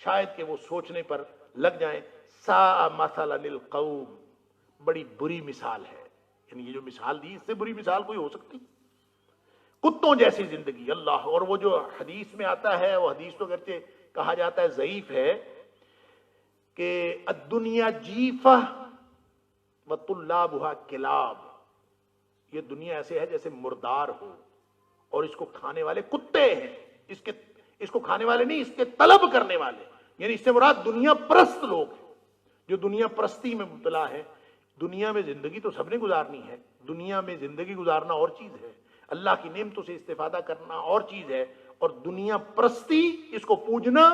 شاید کہ وہ سوچنے پر لگ جائیں. ساء مثلا القوم، بڑی بری مثال ہے. یعنی یہ جو مثال دی، اس سے بری مثال کوئی ہو سکتی؟ کتوں جیسی زندگی. اللہ. اور وہ جو حدیث میں آتا ہے، وہ حدیث تو اگرچہ کہا جاتا ہے ضعیف ہے، کہ الدنیا جیفہ وطلابھا کلاب، یہ دنیا ایسے ہے جیسے مردار ہو اور اس کو کھانے والے کتے ہیں. اس کو کھانے والے نہیں، اس کے طلب کرنے والے. یعنی اس سے مراد دنیا پرست لوگ ہیں، جو دنیا پرستی میں مبتلا ہے. دنیا میں زندگی تو سب نے گزارنی ہے. دنیا میں زندگی گزارنا اور چیز ہے، اللہ کی نعمتوں سے استفادہ کرنا اور چیز ہے. اور دنیا پرستی، اس کو پوجنا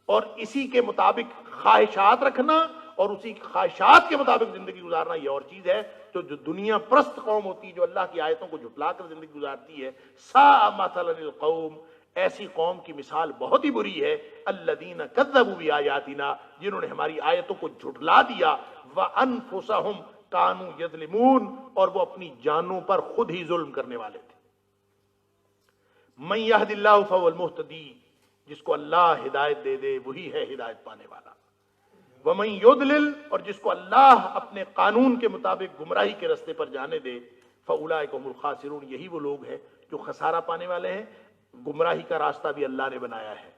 اور اسی کے مطابق خواہشات رکھنا اور اسی خواہشات کے مطابق زندگی گزارنا، یہ اور چیز ہے. تو جو دنیا پرست قوم ہوتی ہے، جو اللہ کی آیتوں کو جھٹلا کر زندگی گزارتی ہے، ساء مثلا القوم، ایسی قوم کی مثال بہت ہی بری ہے. الذین کذبوا بآیاتنا، جنہوں نے ہماری آیتوں کو جھٹلا دیا. وانفسہم کانوا یظلمون، اور وہ اپنی جانوں پر خود ہی ظلم کرنے والے تھے. من یہد اللہ فہو المہتدی، جس کو اللہ ہدایت دے دے وہی ہے ہدایت پانے والا. ومن یضلل، اور جس کو اللہ اپنے قانون کے مطابق گمراہی کے رستے پر جانے دے. فاولئک هم الخاسرون، یہی وہ لوگ ہیں جو خسارہ پانے والے ہیں. گمراہی کا راستہ بھی اللہ نے بنایا ہے،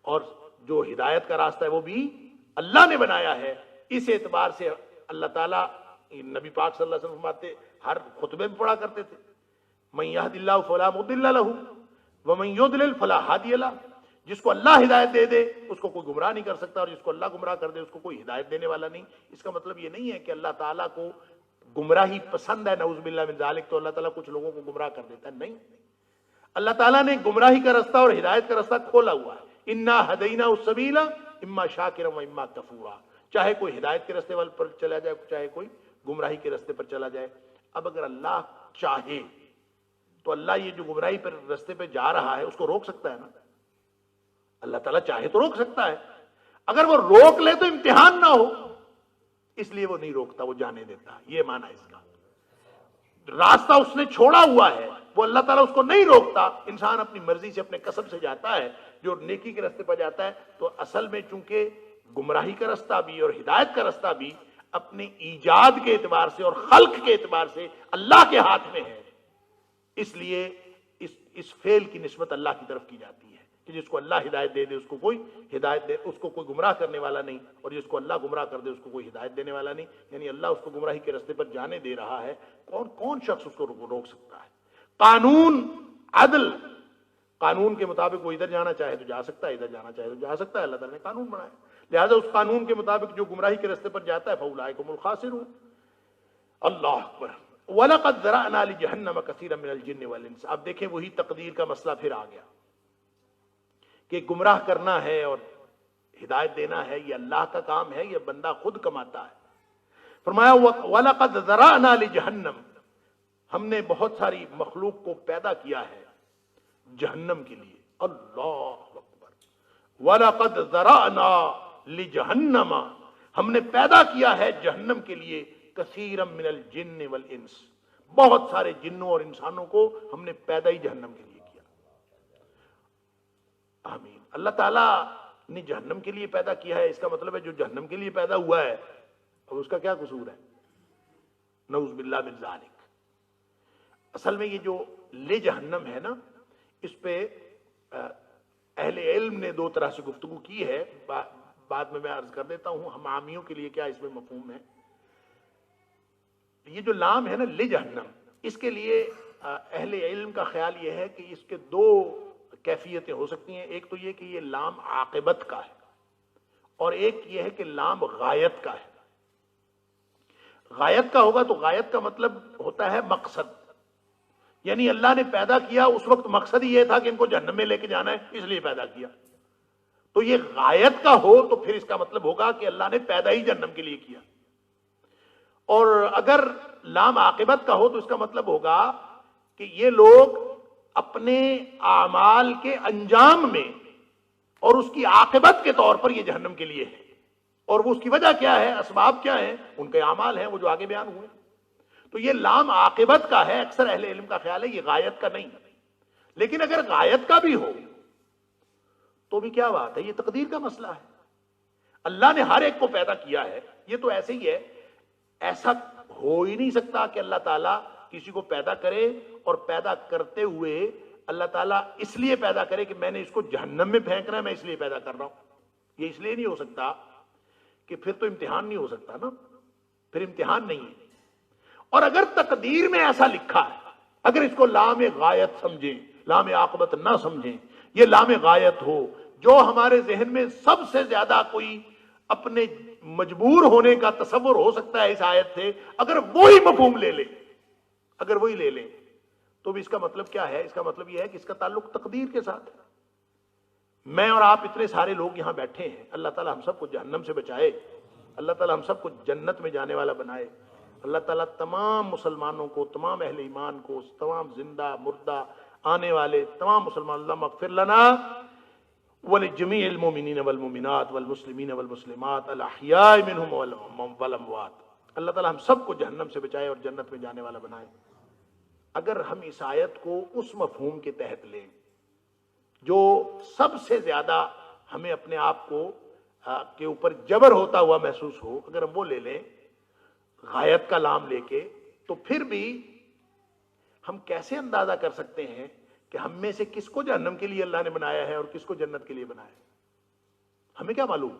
اور جو ہدایت کا راستہ ہے وہ بھی اللہ نے بنایا ہے. اس اعتبار سے اللہ تعالیٰ، نبی پاک صلی اللہ علیہ وسلم فرماتے، ہر خطبے میں پڑھا کرتے تھے، من یہد اللہ فلا مضل لہ ومن یضلل فلا ہادی لہ. جس کو اللہ ہدایت دے دے اس کو کوئی گمراہ نہیں کر سکتا، اور جس کو اللہ گمراہ کر دے اس کو کوئی ہدایت دینے والا نہیں. اس کا مطلب یہ نہیں ہے کہ اللہ تعالیٰ کو گمراہی پسند ہے، نعوذ باللہ من ذالک، تو اللہ تعالیٰ کچھ لوگوں کو گمراہ کر دیتا ہے. نہیں، اللہ تعالیٰ نے گمراہی کا رستہ اور ہدایت کا رستہ کھولا ہوا ہے. انا ہدیناہ السبیل اما شاکرا و اما کفورا. چاہے کوئی ہدایت کے رستے پر چلا جائے، چاہے کوئی گمراہی کے رستے پر چلا جائے. اب اگر اللہ چاہے تو اللہ یہ جو گمراہی پر رستے پہ جا رہا ہے اس کو روک سکتا ہے نا. اللہ تعالیٰ چاہے تو روک سکتا ہے. اگر وہ روک لے تو امتحان نہ ہو، اس لیے وہ نہیں روکتا، وہ جانے دیتا. یہ معنی ہے اس کا. راستہ اس نے چھوڑا ہوا ہے، وہ اللہ تعالیٰ اس کو نہیں روکتا. انسان اپنی مرضی سے، اپنے کسب سے جاتا ہے جو نیکی کے راستے پر جاتا ہے. تو اصل میں چونکہ گمراہی کا راستہ بھی اور ہدایت کا راستہ بھی اپنے ایجاد کے اعتبار سے اور خلق کے اعتبار سے اللہ کے ہاتھ میں ہے، اس لیے اس فعل کی نسبت اللہ کی طرف کی جاتی ہے کہ جس کو اللہ ہدایت دے دے اس کو کوئی ہدایت دے، اس کو کوئی گمراہ کرنے والا نہیں، اور جس کو اللہ گمراہ کر دے اس کو کوئی ہدایت دینے والا نہیں. یعنی اللہ اس کو گمراہی کے راستے پر جانے دے رہا ہے. کون شخص اس کو روک سکتا ہے؟ قانون، عدل، قانون کے مطابق وہ ادھر جانا چاہے تو جا سکتا ہے، ادھر جانا چاہے تو جا سکتا ہے. اللہ تعالیٰ نے قانون بنایا، لہذا اس قانون کے مطابق جو گمراہی کے راستے پر جاتا ہے فاولئک هم الخاسرون. اللہ اکبر. وَلَقَدْ ذَرَأْنَا لِجَهَنَّمَ كَثِيرًا مِنَ الْجِنِّ وَالْإِنسِ. اب دیکھیں وہی تقدیر کا مسئلہ پھر آ گیا کہ گمراہ کرنا ہے اور ہدایت دینا ہے، یہ اللہ کا کام ہے، یہ بندہ خود کماتا ہے. فرمایا وَلَقَدْ ذَرَأْنَا لِجَهَنَّمَ، ہم نے بہت ساری مخلوق کو پیدا کیا ہے جہنم کے لیے. اللہ اکبر. وَلَقَدْ ذَرَأْنَا لِجَهَنَّمَ، ہم نے پیدا کیا ہے جہنم کے لیے کثیرا من الجن والانس، بہت سارے جنوں اور انسانوں کو ہم نے پیدا ہی جہنم کے لیے کیا. آمین. اللہ تعالیٰ نے جہنم کے لیے پیدا کیا ہے، اس کا مطلب ہے جو جہنم کے لیے پیدا ہوا ہے اور اس کا کیا قصور ہے؟ نعوذ باللہ من ذالک. اصل میں یہ جو لے جہنم ہے نا، اس پہ اہل علم نے دو طرح سے گفتگو کی ہے. بعد میں عرض کر دیتا ہوں ہم عامیوں کے لیے کیا اس میں مفہوم ہے. یہ جو لام ہے نا لے جہنم، اس کے لیے اہل علم کا خیال یہ ہے کہ اس کے دو کیفیتیں ہو سکتی ہیں. ایک تو یہ کہ یہ لام عاقبت کا ہے، اور ایک یہ ہے کہ لام غایت کا ہے. غایت کا ہوگا تو غایت کا مطلب ہوتا ہے مقصد، یعنی اللہ نے پیدا کیا اس وقت مقصد ہی یہ تھا کہ ان کو جہنم میں لے کے جانا ہے، اس لیے پیدا کیا. تو یہ غایت کا ہو تو پھر اس کا مطلب ہوگا کہ اللہ نے پیدا ہی جہنم کے لیے کیا. اور اگر لام عاقبت کا ہو تو اس کا مطلب ہوگا کہ یہ لوگ اپنے اعمال کے انجام میں اور اس کی عاقبت کے طور پر یہ جہنم کے لیے ہے. اور وہ اس کی وجہ کیا ہے، اسباب کیا ہیں؟ ان کے اعمال ہیں وہ جو آگے بیان ہوئے. تو یہ لام عاقبت کا ہے. اکثر اہل علم کا خیال ہے یہ غایت کا نہیں. لیکن اگر غایت کا بھی ہو تو بھی کیا بات ہے، یہ تقدیر کا مسئلہ ہے. اللہ نے ہر ایک کو پیدا کیا ہے. یہ تو ایسے ہی ہے، ایسا ہو ہی نہیں سکتا کہ اللہ تعالیٰ کسی کو پیدا کرے اور پیدا کرتے ہوئے اللہ تعالیٰ اس لیے پیدا کرے کہ میں نے اس کو جہنم میں پھینکنا ہے، میں اس لیے پیدا کر رہا ہوں. یہ اس لیے نہیں ہو سکتا کہ پھر تو امتحان نہیں ہو سکتا نا، پھر امتحان نہیں ہے. اور اگر تقدیر میں ایسا لکھا ہے، اگر اس کو لام غایت سمجھیں، لام عاقبت نہ سمجھیں، یہ لام غایت ہو، جو ہمارے ذہن میں سب سے زیادہ کوئی اپنے مجبور ہونے کا تصور ہو سکتا ہے اس آیت سے، اگر وہی مفہوم لے لیں، اگر وہی لے لیں تو بھی اس کا مطلب کیا ہے؟ اس کا مطلب یہ ہے کہ اس کا تعلق تقدیر کے ساتھ ہے. میں اور آپ اتنے سارے لوگ یہاں بیٹھے ہیں، اللہ تعالیٰ ہم سب کو جہنم سے بچائے، اللہ تعالیٰ ہم سب کو جنت میں جانے والا بنائے. اللہ تعالیٰ تمام مسلمانوں کو، تمام اہل ایمان کو، تمام زندہ مردہ آنے والے تمام مسلمان، اللہ مغفر لنا ولجمیع المؤمنین والمؤمنات والمسلمین والمسلمات الاحیاء منہم والاموات. اللہ تعالیٰ ہم سب کو جہنم سے بچائے اور جنت میں جانے والا بنائے. اگر ہم اس آیت کو اس مفہوم کے تحت لیں جو سب سے زیادہ ہمیں اپنے آپ کو کے اوپر جبر ہوتا ہوا محسوس ہو، اگر ہم وہ لے لیں غایت کا لام لے کے، تو پھر بھی ہم کیسے اندازہ کر سکتے ہیں کہ ہم میں سے کس کو جہنم کے لیے اللہ نے بنایا ہے اور کس کو جنت کے لیے بنایا ہے؟ ہمیں کیا معلوم؟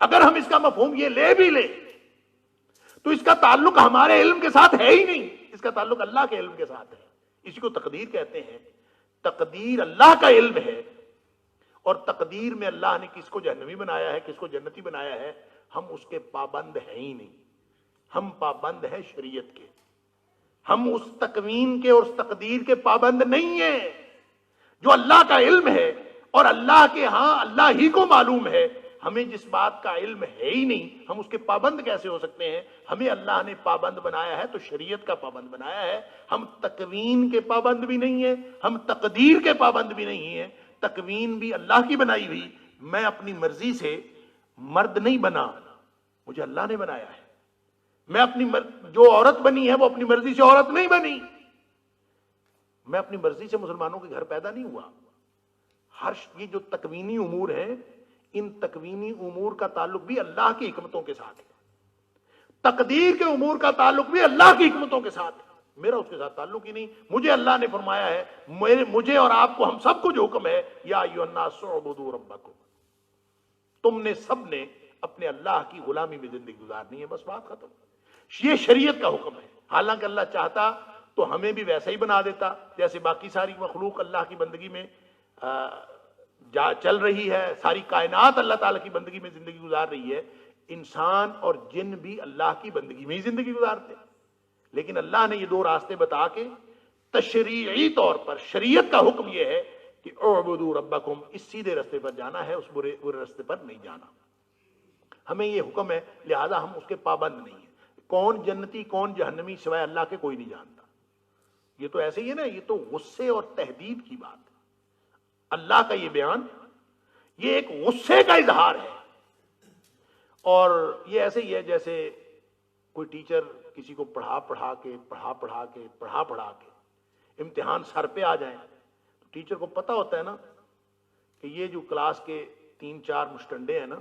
اگر ہم اس کا مفہوم یہ لے بھی لیں تو اس کا تعلق ہمارے علم کے ساتھ ہے ہی نہیں، اس کا تعلق اللہ کے علم کے ساتھ ہے. اسی کو تقدیر کہتے ہیں. تقدیر اللہ کا علم ہے، اور تقدیر میں اللہ نے کس کو جہنمی بنایا ہے، کس کو جنتی بنایا ہے، ہم اس کے پابند ہیں ہی نہیں. ہم پابند ہیں شریعت کے، ہم اس تکوین کے اور اس تقدیر کے پابند نہیں ہیں. جو اللہ کا علم ہے اور اللہ کے ہاں اللہ ہی کو معلوم ہے، ہمیں جس بات کا علم ہے ہی نہیں، ہم اس کے پابند کیسے ہو سکتے ہیں؟ ہمیں اللہ نے پابند بنایا ہے تو شریعت کا پابند بنایا ہے. ہم تکوین کے پابند بھی نہیں ہیں، ہم تقدیر کے پابند بھی نہیں ہیں. تکوین بھی اللہ کی بنائی ہوئی. میں اپنی مرضی سے مرد نہیں بنا، مجھے اللہ نے بنایا ہے. میں اپنی جو عورت بنی ہے وہ اپنی مرضی سے عورت نہیں بنی. میں اپنی مرضی سے مسلمانوں کے گھر پیدا نہیں ہوا. یہ جو تکوینی امور ہیں، ان تکوینی امور کا تعلق بھی اللہ کی حکمتوں کے ساتھ ہے. تقدیر کے امور کا تعلق بھی اللہ کی حکمتوں کے ساتھ ہے. میرا اس کے ساتھ تعلق ہی نہیں. مجھے اللہ نے فرمایا ہے، مجھے اور آپ کو، ہم سب کو جو حکم ہے، یا ایھا الناس اعبدوا ربکم، تم نے سب نے اپنے اللہ کی غلامی میں زندگی گزارنی ہے، بس بات ختم. یہ شریعت کا حکم ہے. حالانکہ اللہ چاہتا تو ہمیں بھی ویسا ہی بنا دیتا جیسے باقی ساری مخلوق اللہ کی بندگی میں چل رہی ہے. ساری کائنات اللہ تعالیٰ کی بندگی میں زندگی گزار رہی ہے. انسان اور جن بھی اللہ کی بندگی میں ہی زندگی گزارتے. لیکن اللہ نے یہ دو راستے بتا کے تشریعی طور پر شریعت کا حکم یہ ہے کہ اعبدوا ربکم، اس سیدھے راستے پر جانا ہے، اس برے راستے پر نہیں جانا. ہمیں یہ حکم ہے، لہذا ہم اس کے پابند نہیں ہیں. کون جنتی کون جہنمی سوائے اللہ کے کوئی نہیں جانتا. یہ تو ایسے ہی ہے نا، یہ تو غصے اور تحدید کی بات ہے. اللہ کا یہ بیان، یہ ایک غصے کا اظہار ہے. اور یہ ایسے ہی ہے جیسے کوئی ٹیچر کسی کو پڑھا پڑھا کے امتحان سر پہ آ جائیں تو ٹیچر کو پتا ہوتا ہے نا کہ یہ جو کلاس کے 3-4 مشٹنڈے ہیں نا،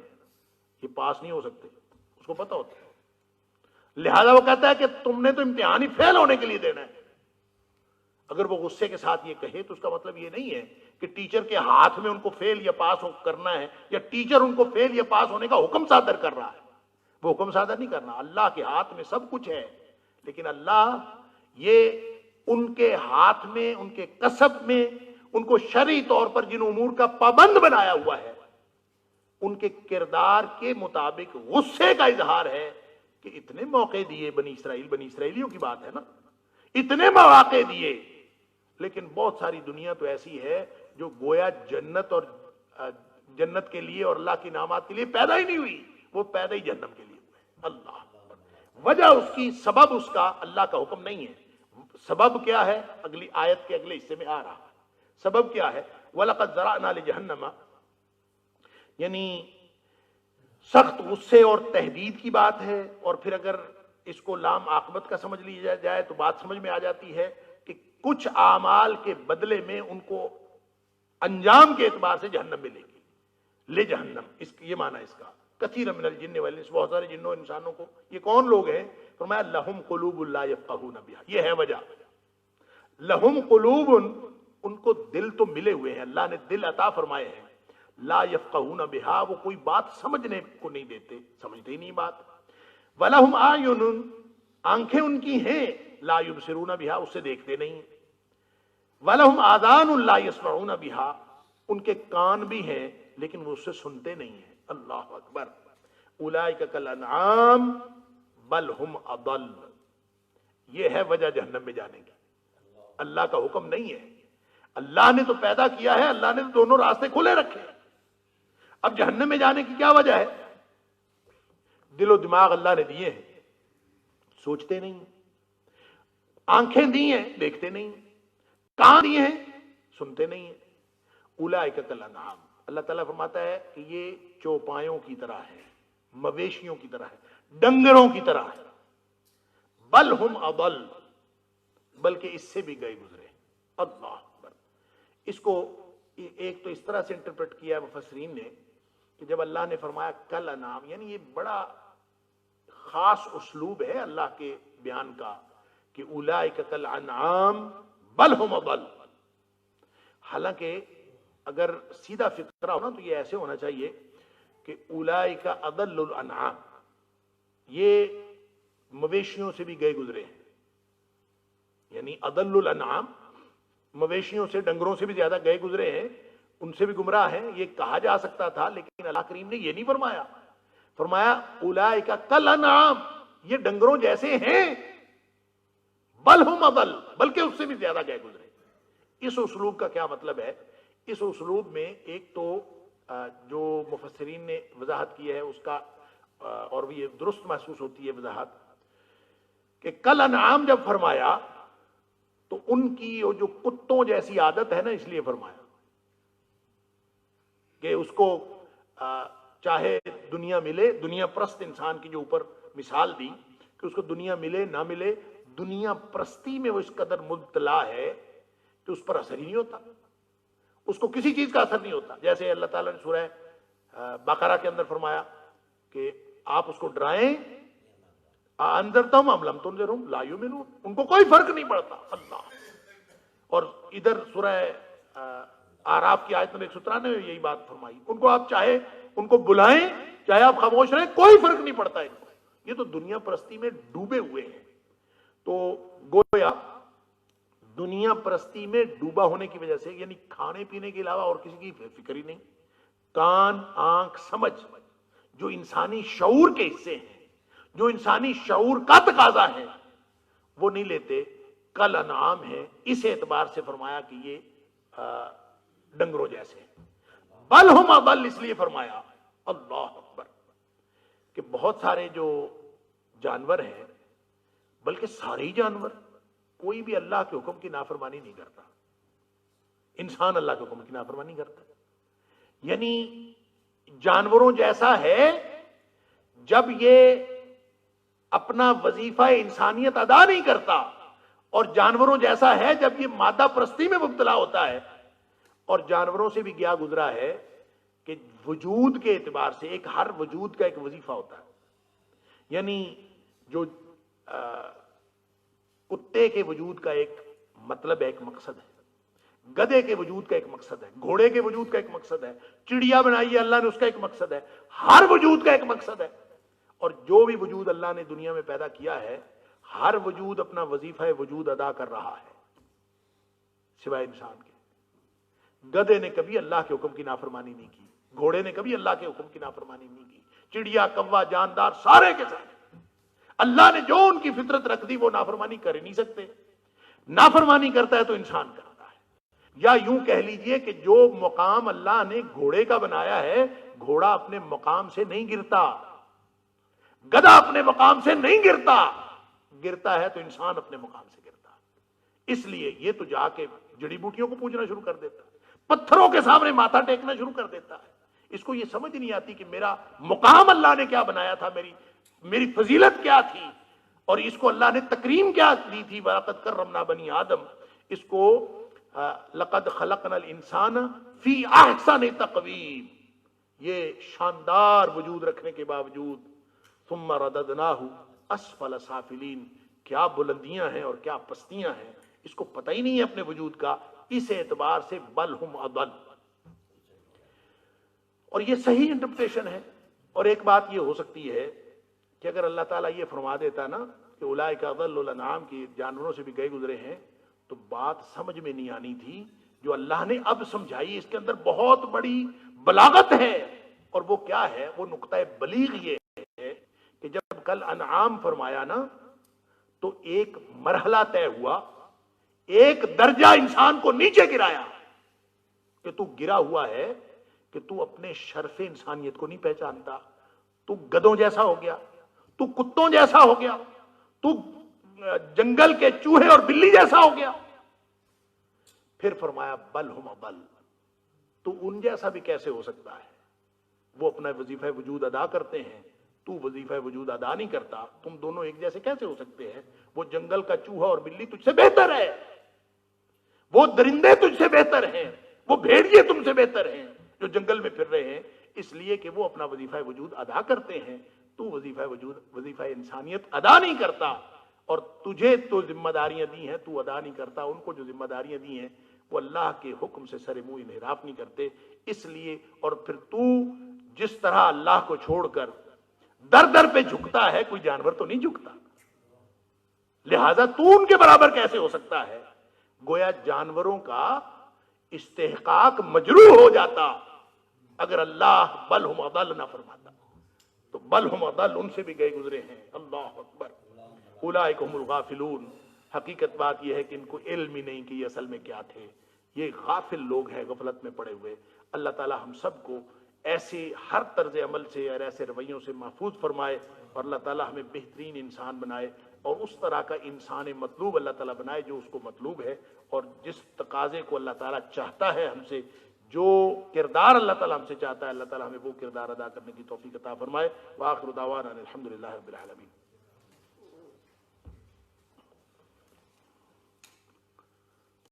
یہ پاس نہیں ہو سکتے. اس کو پتا ہوتا ہے، لہذا وہ کہتا ہے کہ تم نے تو امتحان ہی فیل ہونے کے لیے دینا ہے. اگر وہ غصے کے ساتھ یہ کہے تو اس کا مطلب یہ نہیں ہے کہ ٹیچر کے ہاتھ میں ان کو فیل یا پاس کرنا ہے، یا ٹیچر ان کو فیل یا پاس ہونے کا حکم صادر کر رہا ہے. وہ حکم صادر نہیں کرنا. اللہ کے ہاتھ میں سب کچھ ہے، لیکن اللہ یہ ان کے ہاتھ میں، ان کے کسب میں، ان کو شرعی طور پر جن امور کا پابند بنایا ہوا ہے، ان کے کردار کے مطابق غصے کا اظہار ہے کہ اتنے موقع دیے بنی اسرائیلیوں کی بات ہے نا، اتنے مواقع دیے، لیکن بہت ساری دنیا تو ایسی ہے جو گویا جنت کے لیے اور اللہ کی نعمات کے لیے پیدا ہی نہیں ہوئی، وہ پیدا ہی جہنم کے لیے ہوئے. اللہ وجہ اس کی، سبب اس کا اللہ کا حکم نہیں ہے. سبب کیا ہے؟ اگلی آیت کے اگلے حصے میں آ رہا. سبب کیا ہے؟ وَلَقَدْ ذَرَأْنَا لِجَهَنَّمَ، یعنی سخت غصے اور تحدید کی بات ہے. اور پھر اگر اس کو لام عاقبت کا سمجھ لیا جائے تو بات سمجھ میں آ جاتی ہے کہ کچھ اعمال کے بدلے میں ان کو انجام کے اعتبار سے جہنم ملے گی، لے جہنم، یہ معنی اس کا۔ کثیر من الجن والانس، بہت سارے جنوں انسانوں کو، یہ کون لوگ ہیں؟ فرمایا لہم قلوب لا یفقہون بہا، یہ ہے وجہ۔ لہم قلوب، ان کو دل تو ملے ہوئے ہیں، اللہ نے دل عطا فرمائے ہیں، لا یفقہون بہا، وہ کوئی بات سمجھنے کو نہیں دیتے، سمجھتے ہی نہیں بات۔ ولہم اعین، آنکھیں ان کی ہیں، لا یبصرون بہا، اسے دیکھتے نہیں۔ وَلَهُمْ آذَانٌ لَا يَسْمَعُونَ بِهَا، ان کے کان بھی ہیں لیکن وہ اس سے سنتے نہیں ہیں۔ اللہ اکبر۔ اولئک کالانعام بل ہم اضل، یہ ہے وجہ جہنم میں جانے کی، اللہ کا حکم نہیں ہے۔ اللہ نے تو پیدا کیا ہے، اللہ نے تو دونوں راستے کھلے رکھے، اب جہنم میں جانے کی کیا وجہ ہے؟ دل و دماغ اللہ نے دیے ہیں، سوچتے نہیں، آنکھیں دی ہیں، دیکھتے نہیں، کان دیے ہیں، سنتے نہیں ہیں۔ اولئک کالانعام، اللہ تعالیٰ فرماتا ہے کہ یہ چوپایوں کی طرح ہے، مویشیوں کی طرح ہے، ڈنگروں کی طرح ہے، بل ہم اضل، بلکہ اس سے بھی گئے گزرے۔ اللہ اکبر۔ اس کو ایک تو اس طرح سے انٹرپریٹ کیا ہے مفسرین نے کہ جب اللہ نے فرمایا کالانعام، یعنی یہ بڑا خاص اسلوب ہے اللہ کے بیان کا کہ اولئک کالانعام بل ہم اضل۔ حالانکہ اگر سیدھا فقرہ ہونا تو یہ ایسے ہونا چاہیے کہ اولئک اضل الانعام، یہ مویشیوں سے بھی گئے گزرے ہیں، یعنی اضل الانعام مویشیوں سے، ڈنگروں سے بھی زیادہ گئے گزرے ہیں، ان سے بھی گمراہ ہیں، یہ کہا جا سکتا تھا، لیکن اللہ کریم نے یہ نہیں فرمایا، فرمایا اولئک کالانعام، یہ ڈنگروں جیسے ہیں، بل ہم اضل، بلکہ اس سے بھی زیادہ گئے گزرے۔ اس اسلوب کا کیا مطلب ہے؟ اس اسلوب میں ایک تو جو مفسرین نے وضاحت کی ہے اس کا، اور بھی یہ درست محسوس ہوتی ہے وضاحت، کہ کالانعام جب فرمایا تو ان کی جو کتوں جیسی عادت ہے نا، اس لیے فرمایا کہ اس کو چاہے دنیا ملے، دنیا پرست انسان کی جو اوپر مثال دی کہ اس کو دنیا ملے نہ ملے، دنیا پرستی میں وہ اس قدر مبتلا ہے کہ اس پر اثر ہی نہیں ہوتا، اس کو کسی چیز کا اثر نہیں ہوتا۔ جیسے اللہ تعالیٰ نے سورہ بقرہ کے اندر فرمایا کہ آپ اس کو ڈرائیں، انذرتہم ام لم تنذرہم لا یؤمنون، ان کو کوئی فرق نہیں پڑتا۔ اللہ۔ اور ادھر سورہ اعراف کی آیت نمبر 193 میں یہی بات فرمائی، ان کو آپ چاہے ان کو بلائیں، چاہے آپ خاموش رہیں، کوئی فرق نہیں پڑتا ان کو، یہ تو دنیا پرستی میں ڈوبے ہوئے ہیں۔ تو گویا دنیا پرستی میں ڈوبا ہونے کی وجہ سے، یعنی کھانے پینے کے علاوہ اور کسی کی فکر ہی نہیں، کان، آنکھ، سمجھ، جو انسانی شعور کے حصے ہیں، جو انسانی شعور کا تقاضا ہے، وہ نہیں لیتے، کالانعام ہے۔ اس اعتبار سے فرمایا کہ یہ ڈنگروں جیسے ہیں۔ بل ہم اضل، اس لیے فرمایا، اللہ اکبر، کہ بہت سارے جو جانور ہیں، بلکہ سارے ہی جانور، کوئی بھی اللہ کے حکم کی نافرمانی نہیں کرتا، انسان اللہ کے حکم کی نافرمانی کرتا، یعنی جانوروں جیسا ہے جب یہ اپنا وظیفہ انسانیت ادا نہیں کرتا، اور جانوروں جیسا ہے جب یہ مادہ پرستی میں مبتلا ہوتا ہے، اور جانوروں سے بھی گیا گزرا ہے کہ وجود کے اعتبار سے ہر وجود کا ایک وظیفہ ہوتا ہے، یعنی جو کتے کے وجود کا ایک مطلب ہے، ایک مقصد ہے، گدھے کے وجود کا ایک مقصد ہے، گھوڑے کے وجود کا ایک مقصد ہے، چڑیا بنائی ہے اللہ نے، اس کا ایک مقصد ہے، ہر وجود کا ایک مقصد ہے۔ اور جو بھی وجود اللہ نے دنیا میں پیدا کیا ہے، ہر وجود اپنا وظیفہ وجود ادا کر رہا ہے، سوائے انسان کے۔ گدھے نے کبھی اللہ کے حکم کی نافرمانی نہیں کی، گھوڑے نے کبھی اللہ کے حکم کی نافرمانی نہیں کی، چڑیا، کوا، جاندار، سارے کے سارے اللہ نے جو ان کی فطرت رکھ دی وہ نافرمانی کر ہی نہیں سکتے۔ نافرمانی کرتا ہے تو انسان کرتا ہے، یا یوں کہہ لیجئے کہ جو مقام اللہ نے گھوڑے کا بنایا ہے، گھوڑا اپنے مقام سے نہیں گرتا، گدھا اپنے مقام سے نہیں گرتا، گرتا ہے تو انسان اپنے مقام سے گرتا۔ اس لیے یہ تو جا کے جڑی بوٹیوں کو پوجنا شروع کر دیتا ہے، پتھروں کے سامنے ماتھا ٹیکنا شروع کر دیتا ہے، اس کو یہ سمجھ نہیں آتی کہ میرا مقام اللہ نے کیا بنایا تھا، میری فضیلت کیا تھی، اور اس کو اللہ نے تکریم کیا دی تھی، وَلَقَدْ كَرَّمْنَا بَنِي آدم، اس کو لقد خلقنا الانسان فی احسن تقویم، یہ شاندار وجود رکھنے کے باوجود ثم رددناہ اسفل سافلین، کیا بلندیاں ہیں اور کیا پستیاں ہیں، اس کو پتہ ہی نہیں ہے اپنے وجود کا، اس اعتبار سے بل ہم اضل۔ اور یہ صحیح انٹرپریٹیشن ہے۔ اور ایک بات یہ ہو سکتی ہے کہ اگر اللہ تعالیٰ یہ فرما دیتا نا کہ اولئک اضل الانعام، کی جانوروں سے بھی گئے گزرے ہیں، تو بات سمجھ میں نہیں آنی تھی جو اللہ نے اب سمجھائی۔ اس کے اندر بہت بڑی بلاغت ہے، اور وہ کیا ہے؟ وہ نقطہ بلیغ یہ ہے کہ جب کل انعام فرمایا نا تو ایک مرحلہ طے ہوا، ایک درجہ انسان کو نیچے گرایا کہ تو گرا ہوا ہے کہ تو اپنے شرف انسانیت کو نہیں پہچانتا، تو گدوں جیسا ہو گیا، تو کتوں جیسا ہو گیا، تو جنگل کے چوہے اور بلی جیسا ہو گیا۔ پھر فرمایا بل ہم اضل، تو ان جیسا بھی کیسے ہو سکتا ہے؟ وہ اپنا وظیفہ وجود ادا کرتے ہیں، تو وظیفہ وجود ادا نہیں کرتا، تم دونوں ایک جیسے کیسے ہو سکتے ہیں؟ وہ جنگل کا چوہا اور بلی تجھ سے بہتر ہے، وہ درندے تجھ سے بہتر ہیں، وہ بھیڑیے تم سے بہتر ہیں جو جنگل میں پھر رہے ہیں، اس لیے کہ وہ اپنا وظیفہ وجود ادا کرتے ہیں، تو وظیفہ انسانیت ادا نہیں کرتا، اور تجھے تو ذمہ داریاں دی ہیں تو ادا نہیں کرتا، ان کو جو ذمہ داریاں دی ہیں وہ اللہ کے حکم سے سر منہ انحراف نہیں کرتے۔ اس لیے اور پھر تو جس طرح اللہ کو چھوڑ کر در در پہ جھکتا ہے، کوئی جانور تو نہیں جھکتا، لہذا تو ان کے برابر کیسے ہو سکتا ہے؟ گویا جانوروں کا استحقاق مجروح ہو جاتا اگر اللہ بل ہم اضل نہ فرماتا، تو بل ہم اضل، ان سے بھی گئے گزرے ہیں۔ اللہ اکبر، اولئک هم الغافلون۔ حقیقت بات یہ ہے کہ ان کو علم ہی نہیں کہ یہ اصل میں کیا تھے، یہ غافل لوگ ہیں، غفلت میں پڑے ہوئے۔ اللہ تعالی ہم سب کو ایسے ہر طرز عمل سے اور ایسے رویوں سے محفوظ فرمائے، اور اللہ تعالی ہمیں بہترین انسان بنائے، اور اس طرح کا انسان مطلوب اللہ تعالیٰ بنائے جو اس کو مطلوب ہے، اور جس تقاضے کو اللہ تعالیٰ چاہتا ہے ہم سے، جو کردار اللہ تعالیٰ ہم سے چاہتا ہے، اللہ تعالیٰ ہمیں وہ کردار ادا کرنے کی توفیق عطا فرمائے۔ وآخر دعوانا الحمدللہ رب العالمین۔